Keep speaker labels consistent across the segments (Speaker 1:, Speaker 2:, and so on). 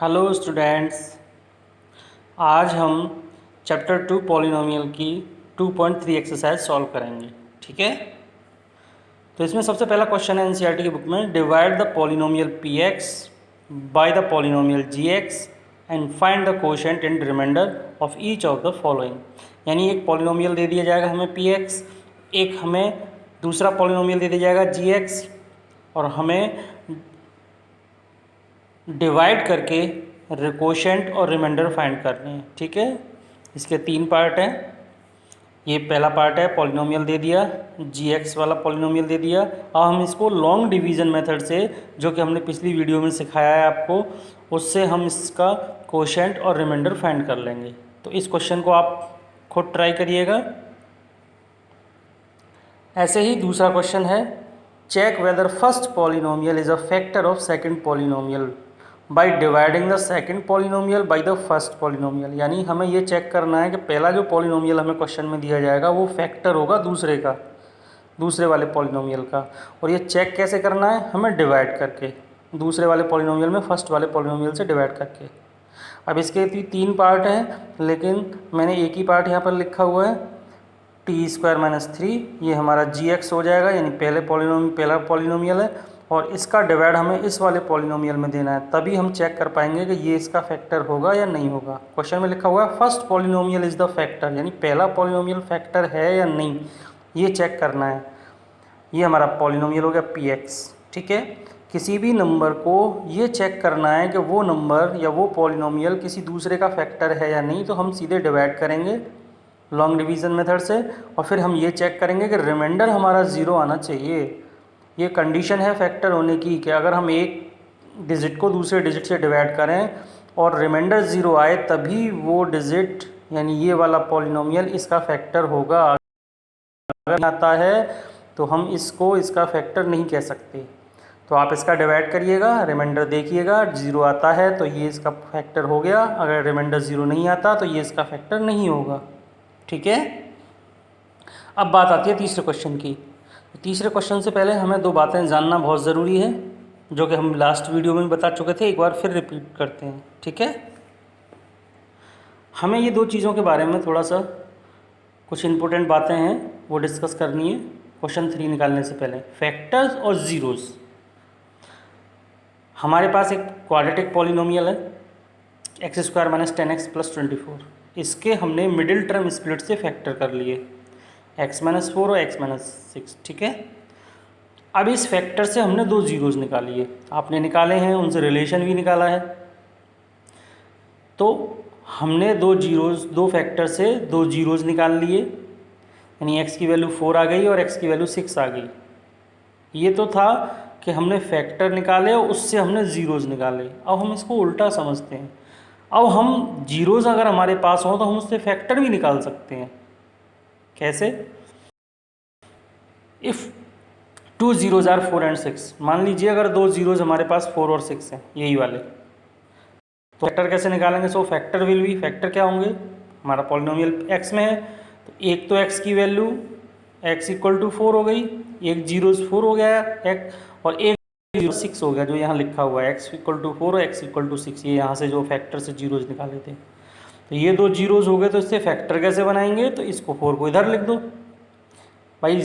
Speaker 1: Hello students, आज हम chapter 2 polynomial की 2.3 एक्सरसाइज सॉल्व करेंगे। ठीक है, तो इसमें सबसे पहला क्वेश्चन है एनसीईआरटी की बुक में, divide the polynomial p x by the polynomial g x and find the quotient and remainder of each of the following. यानी एक पॉलिनोमियल दे दिया जाएगा हमें पी एक्स, एक हमें दूसरा पॉलिनोमियल दे दिया जाएगा जी एक्स, और हमें डिवाइड करके कोशेंट और रिमाइंडर फाइंड करने हैं। ठीक है, इसके 3 पार्ट हैं। ये पहला पार्ट है, पॉलिनोमियल दे दिया, जी एक्स वाला पॉलिनोमियल दे दिया। अब हम इसको लॉन्ग डिवीज़न मेथड से, जो कि हमने पिछली वीडियो में सिखाया है आपको, उससे हम इसका कोशेंट और रिमाइंडर फाइंड कर लेंगे। तो इस क्वेश्चन को आप खुद ट्राई करिएगा। ऐसे ही दूसरा क्वेश्चन है, check whether first polynomial is a factor of second polynomial by dividing the second polynomial by the first polynomial. यानी हमें ये चेक करना है कि पहला जो पॉलिनोमियल हमें क्वेश्चन में दिया जाएगा वो फैक्टर होगा दूसरे वाले पॉलिनोमियल का। और ये चेक कैसे करना है, हमें डिवाइड करके, दूसरे वाले पॉलिनोमियल में फर्स्ट वाले पॉलिनोमियल से डिवाइड करके। अब इसके 3 पार्ट हैं, लेकिन मैंने एक ही पार्ट यहाँ पर लिखा हुआ है, टी स्क्वायर माइनस 3, ये हमारा जी एक्स हो जाएगा, यानी पहला पॉलिनोमियल है, और इसका डिवाइड हमें इस वाले पॉलिनोमियल में देना है। तभी हम चेक कर पाएंगे कि ये इसका फैक्टर होगा या नहीं होगा। क्वेश्चन में लिखा हुआ है first polynomial is the factor, यानी पहला पॉलिनोमियल फैक्टर है या नहीं, ये चेक करना है। ये हमारा पॉलिनोमियल हो गया पी एक्स। ठीक है, किसी भी नंबर को ये चेक करना है कि वो नंबर या वो पॉलिनोमियल किसी दूसरे का फैक्टर है या नहीं, तो हम सीधे डिवाइड करेंगे लॉन्ग डिवीज़न मेथड से, और फिर हम ये चेक करेंगे कि रिमाइंडर हमारा 0 आना चाहिए। ये कंडीशन है फैक्टर होने की कि अगर हम एक डिजिट को दूसरे डिजिट से डिवाइड करें और रिमाइंडर 0 आए, तभी वो डिजिट यानी ये वाला पॉलिनोमियल इसका फैक्टर होगा। अगर आता है तो हम इसका फैक्टर नहीं कह सकते। तो आप इसका डिवाइड करिएगा, रिमाइंडर देखिएगा, 0 आता है तो ये इसका फैक्टर हो गया, अगर रिमाइंडर 0 नहीं आता तो ये इसका फैक्टर नहीं होगा। ठीक है, अब बात आती है तीसरे क्वेश्चन की। तीसरे क्वेश्चन से पहले हमें 2 बातें जानना बहुत ज़रूरी है, जो कि हम लास्ट वीडियो में भी बता चुके थे, एक बार फिर रिपीट करते हैं। ठीक है, हमें ये 2 चीज़ों के बारे में थोड़ा सा कुछ इम्पोर्टेंट बातें हैं वो डिस्कस करनी है क्वेश्चन 3 निकालने से पहले। फैक्टर्स और ज़ीरोज़। हमारे पास एक क्वाड्रेटिक पॉलिनोमियल है x square minus 10x plus 24। इसके हमने मिडिल टर्म स्प्लिट से फैक्टर कर लिए, x माइनस 4 और x माइनस 6। ठीक है, अब इस फैक्टर से हमने 2 ज़ीरोज़ निकाली है, आपने निकाले हैं, उनसे रिलेशन भी निकाला है। तो हमने 2 फैक्टर से 2 ज़ीरोज़ निकाल लिए, यानी x की वैल्यू 4 आ गई और x की वैल्यू 6 आ गई। ये तो था कि हमने फैक्टर निकाले और उससे हमने ज़ीरोज़ निकाले। अब हम इसको उल्टा समझते हैं। अब हम जीरोज़ अगर हमारे पास हो तो हम उससे फैक्टर भी निकाल सकते हैं। कैसे? इफ़ 2 ज़ीरोज़ आर 4 एंड 6, मान लीजिए अगर 2 ज़ीरोज़ हमारे पास 4 और 6 हैं, यही वाले, तो फैक्टर कैसे निकालेंगे? सो फैक्टर विल बी, फैक्टर क्या होंगे, हमारा पॉलिनोमियल x में है तो एक तो x की वैल्यू x इक्वल टू 4 हो गई, एक जीरोज़ 4 हो गया x, और एक 6 हो गया जो यहाँ लिखा हुआ है x इक्वल टू 4 और x इक्वल टू 6। ये यहाँ से जो फैक्टर से जीरोज़ निकाले थे, तो ये 2 जीरोज़ हो गए। तो इससे फैक्टर कैसे बनाएंगे? तो इसको 4 को इधर लिख दो भाई।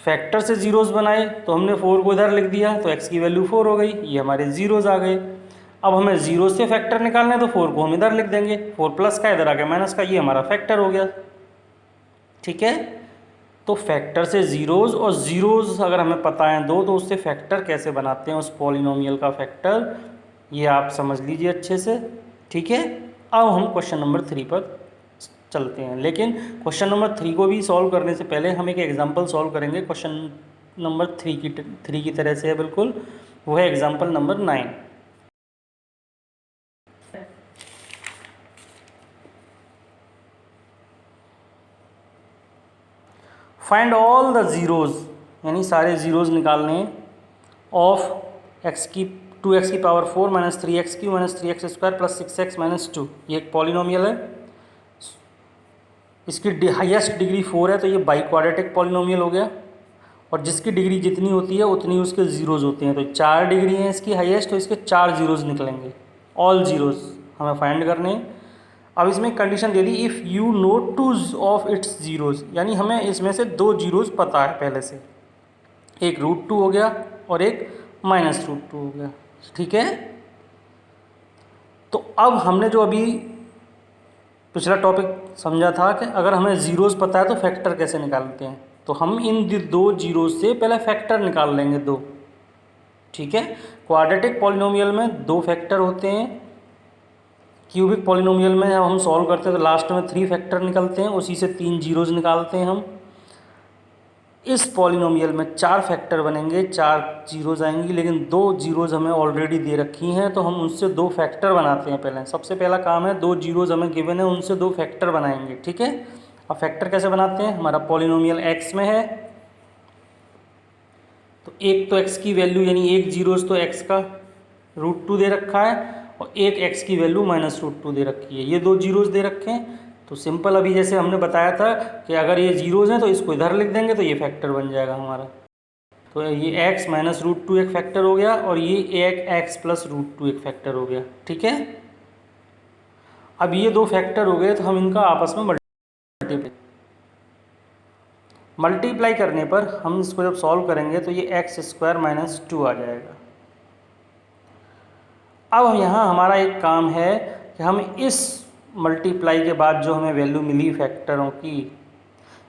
Speaker 1: फैक्टर से जीरोज़ बनाए तो हमने 4 को इधर लिख दिया, तो x की वैल्यू 4 हो गई, ये हमारे जीरोज़ आ गए। अब हमें जीरो से फैक्टर निकालना है तो 4 को हम इधर लिख देंगे, 4 प्लस का इधर आ गया माइनस का, ये हमारा फैक्टर हो गया। ठीक है, तो फैक्टर से ज़ीरोज़, और ज़ीरोज़ अगर हमें पता है 2, तो उससे फैक्टर कैसे बनाते हैं उस पॉलिनोमियल का फैक्टर, ये आप समझ लीजिए अच्छे से। ठीक है, अब हम क्वेश्चन नंबर 3 पर चलते हैं। लेकिन क्वेश्चन नंबर 3 को भी सॉल्व करने से पहले हम एक एग्जांपल सॉल्व करेंगे क्वेश्चन नंबर 3 की तरह से है बिल्कुल, वो है example number 9। Find all the zeros, यानी सारे ज़ीरोज़ निकालने, ऑफ x की 2x की power 4 minus 3x Q minus 3x square plus 6x minus 2। ये एक पॉलिनोमियल है, इसकी हाईएस्ट डिग्री 4 है, तो ये बाई क्वाड्रेटिक पॉलिनोमियल हो गया, और जिसकी डिग्री जितनी होती है उतनी उसके ज़ीरोज़ होते हैं। तो 4 डिग्री है इसकी हाईएस्ट, तो इसके 4 ज़ीरोज़ निकलेंगे। ऑल जीरोज़ हमें फाइंड करने हैं। अब इसमें condition they the, if you know two of its zeros, यानी हमें इसमें से 2 जीरोज़ पता है पहले से, एक √2 हो गया और एक -√2 हो गया, ठीक है। तो अब हमने जो अभी पिछला टॉपिक समझा था कि अगर हमें ज़ीरोज़ पता है तो फैक्टर कैसे निकालते हैं, तो हम इन 2 जीरोज़ से पहले फैक्टर निकाल लेंगे 2, ठीक है। क्वाड्रेटिक पॉलिनोमियल में 2 फैक्टर होते हैं, क्यूबिक पॉलिनोमियल में जब हम सॉल्व करते हैं तो लास्ट में 3 फैक्टर निकलते हैं, उसी से 3 जीरोज़ निकालते हैं हम। इस पॉलिनोमियल में 4 फैक्टर बनेंगे, 4 जीरोज़ आएंगी, लेकिन 2 जीरोज़ हमें ऑलरेडी दे रखी हैं, तो हम उनसे 2 फैक्टर बनाते हैं। पहले सबसे पहला काम है, 2 जीरोज़ हमें गिवन है, उनसे 2 फैक्टर बनाएंगे, ठीक है। अब फैक्टर कैसे बनाते हैं, हमारा पॉलिनोमियल x में है, तो एक तो x की वैल्यू यानी एक जीरोज़ तो x का √2 दे रखा है, और एक x की वैल्यू -√2 दे रखी है, ये 2 जीरोज़ दे रखे हैं। तो सिंपल अभी जैसे हमने बताया था कि अगर ये जीरोज़ हैं तो इसको इधर लिख देंगे तो ये फैक्टर बन जाएगा हमारा। तो ये x -√2 एक फैक्टर हो गया, और ये एक x + √2 एक फैक्टर हो गया, ठीक है। अब ये 2 फैक्टर हो गए, तो हम इनका आपस में मल्टीप्लाई करने पर हम इसको जब सॉल्व करेंगे तो ये x² - 2 आ जाएगा। अब यहाँ हमारा एक काम है कि हम इस मल्टीप्लाई के बाद जो हमें वैल्यू मिली फैक्टरों की,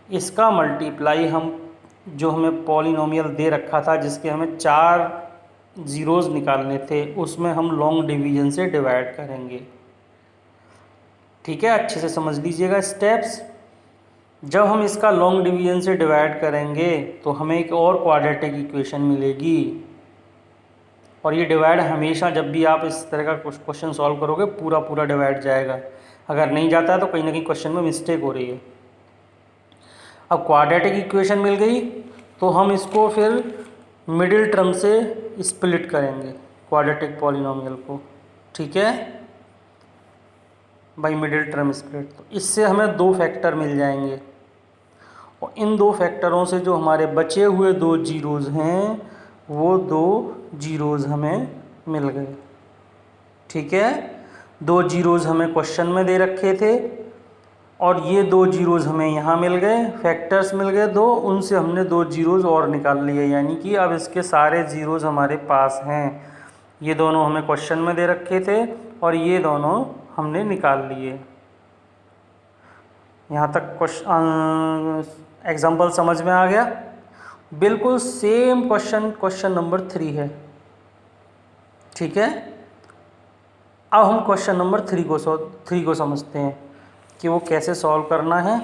Speaker 1: इसका मल्टीप्लाई हम जो हमें पॉलिनोमियल दे रखा था जिसके हमें 4 ज़ीरोज़ निकालने थे, उसमें हम लॉन्ग डिवीज़न से डिवाइड करेंगे, ठीक है। अच्छे से समझ लीजिएगा स्टेप्स। जब हम इसका लॉन्ग डिवीज़न से डिवाइड करेंगे तो हमें एक और क्वाड्रेटिक इक्वेशन मिलेगी, और ये डिवाइड हमेशा जब भी आप इस तरह का क्वेश्चन सॉल्व करोगे पूरा डिवाइड जाएगा, अगर नहीं जाता है तो कहीं ना कहीं क्वेश्चन में मिस्टेक हो रही है। अब क्वाड्रेटिक इक्वेशन मिल गई तो हम इसको फिर मिडिल टर्म से स्प्लिट करेंगे क्वाड्रेटिक पॉलिनोमियल को, ठीक है, बाई मिडिल टर्म स्प्लिट। तो इससे हमें 2 फैक्टर मिल जाएंगे, और इन 2 फैक्टरों से जो हमारे बचे हुए 2 जीरोज़ हैं वो 2 जीरोज़ हमें मिल गए, ठीक है। 2 जीरोज़ हमें क्वेश्चन में दे रखे थे, और ये 2 जीरोज़ हमें यहाँ मिल गए, फैक्टर्स मिल गए 2, उनसे हमने 2 जीरोज़ और निकाल लिए, यानी कि अब इसके सारे जीरोज़ हमारे पास हैं। ये दोनों हमें क्वेश्चन में दे रखे थे और ये दोनों हमने निकाल लिए। यहाँ तक एग्जाम्पल समझ में आ गया। बिल्कुल सेम क्वेश्चन नंबर 3 है, ठीक है। अब हम क्वेश्चन नंबर 3 को समझते हैं कि वो कैसे सॉल्व करना है।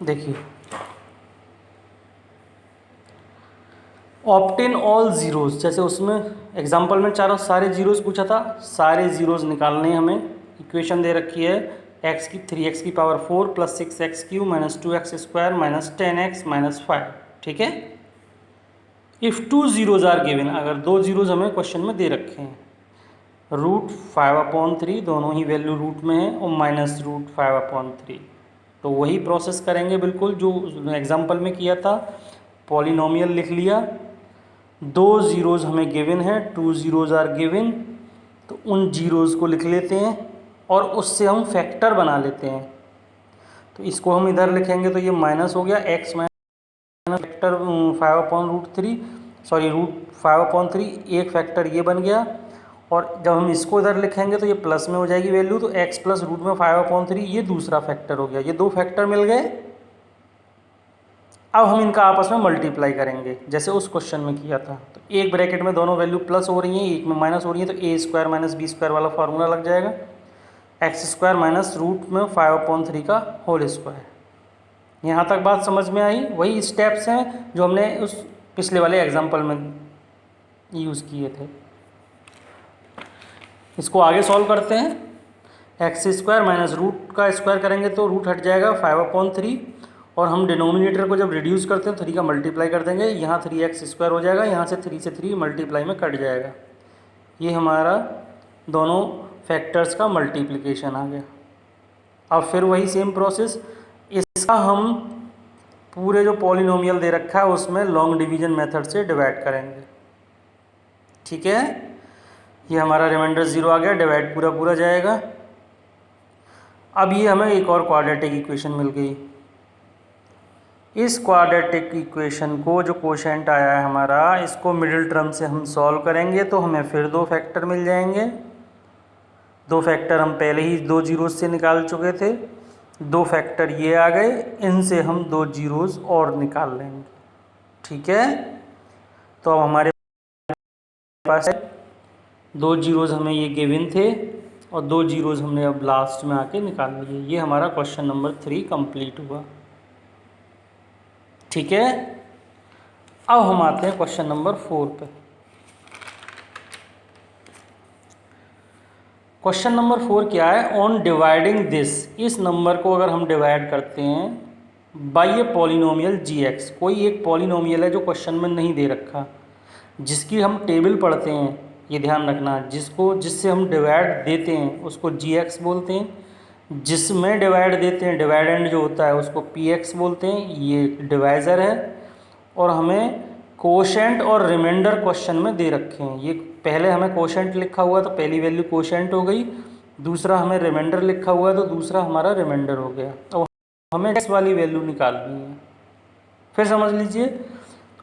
Speaker 1: देखिए, ऑप्टेन ऑल ज़ीरोज़, जैसे उसमें एग्जांपल में सारे ज़ीरोज़ पूछा था, सारे ज़ीरोज़ निकालने हमें। इक्वेशन दे रखी है x की 3x की पावर 4 + 6x³ - 2x² - 10x - 5, ठीक है। इफ़ 2 ज़ीरोज़ आर गिवन, अगर 2 ज़ीरोज़ हमें क्वेश्चन में दे रखे हैं, √5/3 दोनों ही वैल्यू रूट में है, और -√5/3, तो वही प्रोसेस करेंगे बिल्कुल जो एग्जांपल में किया था। पॉलिनोमियल लिख लिया, 2 ज़ीरोज़ हमें गिवन है, 2 ज़ीरोज़ आर गिवन, तो उन ज़ीरोज़ को लिख लेते हैं और उससे हम फैक्टर बना लेते हैं। तो इसको हम इधर लिखेंगे तो ये माइनस हो गया, x माइनस फैक्टर 5/√3, सॉरी √5/3, एक फैक्टर ये बन गया, और जब हम इसको इधर लिखेंगे तो ये प्लस में हो जाएगी वैल्यू, तो x + √5/3 ये दूसरा फैक्टर हो गया। ये 2 फैक्टर मिल गए। अब हम इनका आपस में मल्टीप्लाई करेंगे जैसे उस क्वेश्चन में किया था। तो एक ब्रैकेट में दोनों वैल्यू प्लस हो रही हैं, एक में माइनस हो रही है, तो a² - b² वाला फार्मूला लग जाएगा, x² - √5/3 का होल स्क्वायर। यहाँ तक बात समझ में आई। वही स्टेप्स हैं जो हमने उस पिछले वाले एग्जाम्पल में यूज़ किए थे। इसको आगे सॉल्व करते हैं। x² - रूट का स्क्वायर करेंगे तो रूट हट जाएगा 5/3, और हम डिनोमिनेटर को जब रिड्यूस करते हैं 3 का मल्टीप्लाई कर देंगे, यहाँ 3x² हो जाएगा, यहाँ से 3 से 3 मल्टीप्लाई में कट जाएगा। ये हमारा दोनों फैक्टर्स का मल्टीप्लिकेशन आ गया। अब फिर वही सेम प्रोसेस, इसका हम पूरे जो पॉलिनोमियल दे रखा है उसमें लॉन्ग डिवीजन मेथड से डिवाइड करेंगे। ठीक है, ये हमारा रिमाइंडर 0 आ गया, डिवाइड पूरा पूरा जाएगा। अब ये हमें एक और क्वाड्रेटिक इक्वेशन मिल गई। इस क्वाड्रेटिक इक्वेशन को जो कोशेंट आया है हमारा, इसको मिडिल टर्म से हम सॉल्व करेंगे तो हमें फिर 2 फैक्टर मिल जाएंगे। 2 फैक्टर हम पहले ही 2 जीरोस से निकाल चुके थे, 2 फैक्टर ये आ गए, इनसे हम 2 जीरोस और निकाल लेंगे। ठीक है, तो अब हमारे पास 2 जीरोस हमें ये गिवन थे और 2 जीरोस हमने अब लास्ट में आके निकाल लिए। ये हमारा क्वेश्चन नंबर 3 कंप्लीट हुआ। ठीक है, अब हम आते हैं क्वेश्चन नंबर 4 पे। क्वेश्चन नंबर 4 क्या है? ऑन डिवाइडिंग दिस, इस नंबर को अगर हम डिवाइड करते हैं बाई ए पॉलिनोमियल gx, कोई एक पॉलिनोमियल है जो क्वेश्चन में नहीं दे रखा, जिसकी हम टेबल पढ़ते हैं, ये ध्यान रखना, जिससे हम डिवाइड देते हैं उसको gx बोलते हैं, जिसमें डिवाइड देते हैं डिवाइडेंड जो होता है उसको px बोलते हैं, ये डिवाइज़र है। और हमें कोशेंट और रिमाइंडर क्वेश्चन में दे रखे हैं। ये पहले हमें कोशेंट लिखा हुआ तो पहली वैल्यू कोशेंट हो गई, दूसरा हमें रिमाइंडर लिखा हुआ है तो दूसरा हमारा रिमाइंडर हो गया। और हमें x वाली वैल्यू निकालनी है। फिर समझ लीजिए,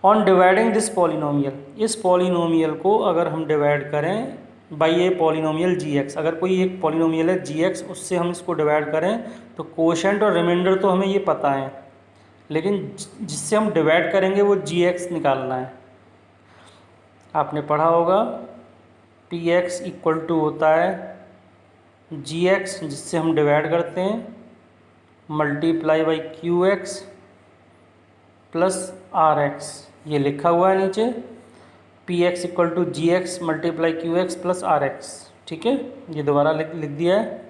Speaker 1: ऑन डिवाइडिंग दिस पॉलिनोमियल, इस पॉलिनोमियल को अगर हम डिवाइड करें बाई ए पॉलिनोमियल gx, अगर कोई एक पॉलिनोमियल है gx, उससे हम इसको डिवाइड करें तो कोशेंट और रिमाइंडर तो हमें ये पता है, लेकिन जिससे हम डिवाइड करेंगे वो gx निकालना है। आपने पढ़ा होगा px इक्वल टू होता है gx, जिससे हम डिवाइड करते हैं, multiply by qx plus rx, ये लिखा हुआ है नीचे, px equal to gx multiply qx plus rx। ठीक है, ये दोबारा लिख दिया है।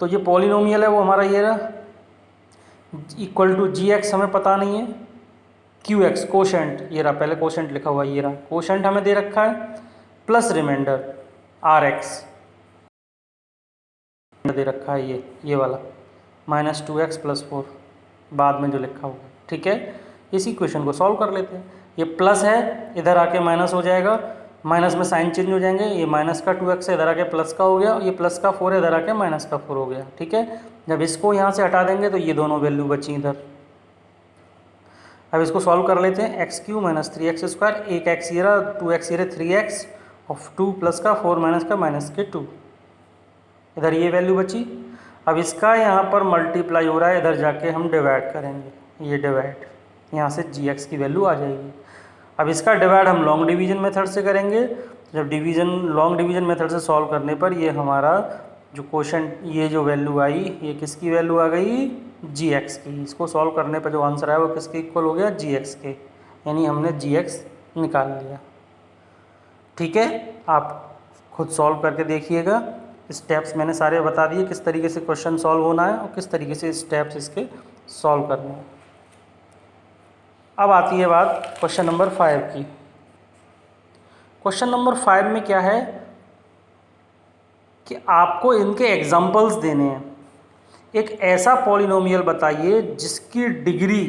Speaker 1: तो ये पॉलिनोमियल है वो हमारा ये रहा, इक्वल टू gx हमें पता नहीं है, qx कोशेंट ये रहा, पहले कोशेंट लिखा हुआ ये रहा, कोशेंट हमें दे रखा है, प्लस रिमाइंडर rx दे रखा है, ये वाला -2x प्लस 4 बाद में जो लिखा हुआ। ठीक है, इसी क्वेश्चन को सॉल्व कर लेते हैं। ये प्लस है, इधर आके माइनस हो जाएगा, माइनस में साइन चेंज हो जाएंगे, ये माइनस का 2x है, इधर आके प्लस का हो गया, ये प्लस का 4 है, इधर आके माइनस का 4 हो गया। ठीक है, जब इसको यहाँ से हटा देंगे तो ये दोनों वैल्यू बची इधर। अब इसको सॉल्व कर लेते हैं। x³ - 3x², एक x ये रहा, 2x ये रहा, 3x और 2 प्लस का 4 माइनस का -2, इधर ये वैल्यू बची। अब इसका यहाँ पर मल्टीप्लाई हो रहा है, इधर जाके हम डिवाइड करेंगे, ये डिवाइड, यहाँ से gx की वैल्यू आ जाएगी। अब इसका डिवाइड हम लॉन्ग डिवीजन मेथड से करेंगे। जब लॉन्ग डिवीजन मेथड से सॉल्व करने पर ये हमारा जो क्वेश्चन, ये जो वैल्यू आई, ये किसकी वैल्यू आ गई? gx की। इसको सॉल्व करने पर जो आंसर आया वो किसके इक्वल हो गया? gx के, यानी हमने gx निकाल लिया। ठीक है, आप खुद सॉल्व करके देखिएगा। स्टेप्स मैंने सारे बता दिए, किस तरीके से क्वेश्चन सॉल्व होना है और किस तरीके से स्टेप्स इसके सॉल्व करने हैं। अब आती है बात क्वेश्चन नंबर 5 की। क्वेश्चन नंबर 5 में क्या है कि आपको इनके एग्जाम्पल्स देने हैं। एक ऐसा पॉलिनोमियल बताइए जिसकी डिग्री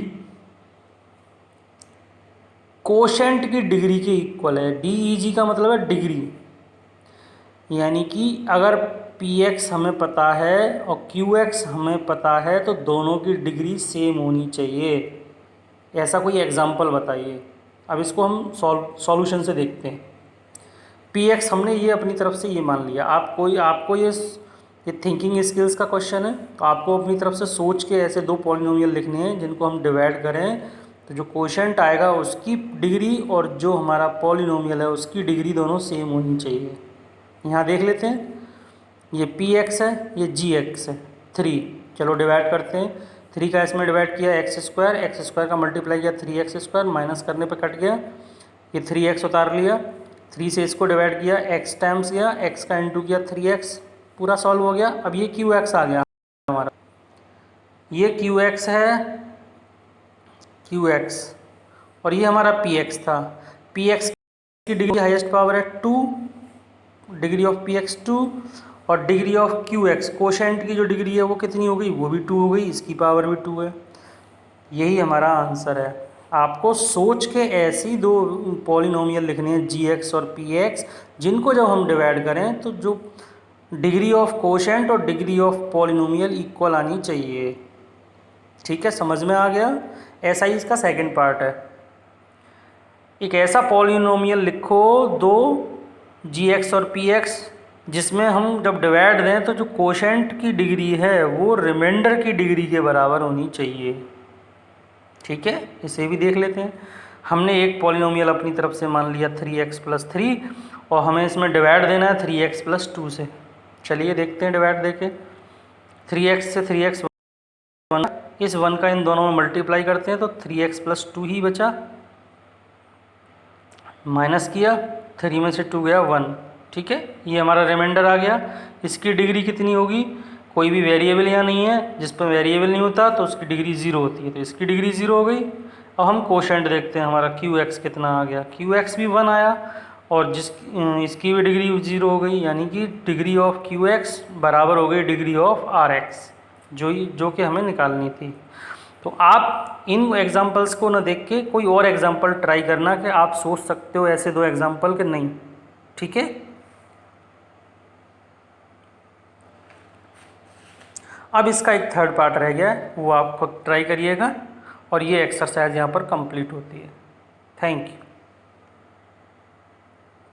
Speaker 1: कोशेंट की डिग्री के इक्वल है। DEG का मतलब है डिग्री, यानी कि अगर px हमें पता है और qx हमें पता है तो दोनों की डिग्री सेम होनी चाहिए। ऐसा कोई एग्जाम्पल बताइए। अब इसको हम सॉल्यूशन से देखते हैं। px हमने ये अपनी तरफ से ये मान लिया। आपको ये थिंकिंग स्किल्स का क्वेश्चन है, तो आपको अपनी तरफ से सोच के ऐसे 2 पॉलिनोमियल लिखने हैं जिनको हम डिवाइड करें तो जो कोशेंट आएगा उसकी डिग्री और जो हमारा पॉलिनोमियल है उसकी डिग्री दोनों सेम होनी चाहिए। यहाँ देख लेते हैं, ये px है, ये gx है, 3। चलो डिवाइड करते हैं। 3 का इसमें डिवाइड किया x² का मल्टीप्लाई किया 3x², माइनस करने पे कट गया, ये 3x उतार लिया, 3 से इसको डिवाइड किया, x टाइम्स किया, x का इंटू किया 3x, पूरा सॉल्व हो गया। अब ये qx आ गया हमारा, ये qx है क्यू एक्स और ये हमारा पी एक्स था। पी एक्स की डिग्री हाईएस्ट पावर है 2, डिग्री ऑफ पी एक्स 2 और degree of Q x quotient की जो डिग्री है वो कितनी हो गई, वो भी 2 हो गई, इसकी पावर भी 2 है। यही हमारा आंसर है। आपको सोच के ऐसी दो पॉलिनोमियल लिखने हैं जी एक्स और पी एक्स, जिनको जब हम डिवाइड करें तो जो डिग्री ऑफ कोशेंट और डिग्री ऑफ पॉलिनोमियल इक्वल आनी चाहिए। ठीक है, समझ में आ गया। ऐसा ही इसका सेकंड पार्ट है। एक ऐसा पॉलिनोमियल लिखो दो जी एक्स और पी एक्स जिसमें हम जब डिवाइड दें तो जो कोशेंट की डिग्री है वो रिमाइंडर की डिग्री के बराबर होनी चाहिए। ठीक है, इसे भी देख लेते हैं। हमने एक पॉलिनोमियल अपनी तरफ से मान लिया 3x + 3 और हमें इसमें डिवाइड देना है 3x + 2 से। चलिए देखते हैं डिवाइड देके। 3x से 3x 1, इस 1 का इन दोनों में मल्टीप्लाई करते हैं तो 3x + 2 ही बचा, माइनस किया, 3 में से 2 गया 1। ठीक है, ये हमारा रिमाइंडर आ गया। इसकी डिग्री कितनी होगी, कोई भी वेरिएबल यहाँ नहीं है, जिस पर वेरिएबल नहीं होता तो उसकी डिग्री 0 होती है, तो इसकी डिग्री 0 हो गई। अब हम कोशेंट देखते हैं, हमारा क्यू एक्स कितना आ गया, क्यू एक्स भी 1 आया और इसकी भी डिग्री 0 हो गई, यानी कि डिग्री ऑफ क्यू एक्स बराबर हो गई डिग्री ऑफ आर एक्स, जो कि हमें निकालनी थी। तो आप इन एग्जाम्पल्स को ना देख के कोई और एग्जाम्पल ट्राई करना कि आप सोच सकते हो ऐसे 2 एग्जाम्पल के नहीं। ठीक है, अब इसका एक थर्ड पार्ट रह गया है, वो आप खुद ट्राई करिएगा और ये एक्सरसाइज यहाँ पर कंप्लीट होती है। Thank you.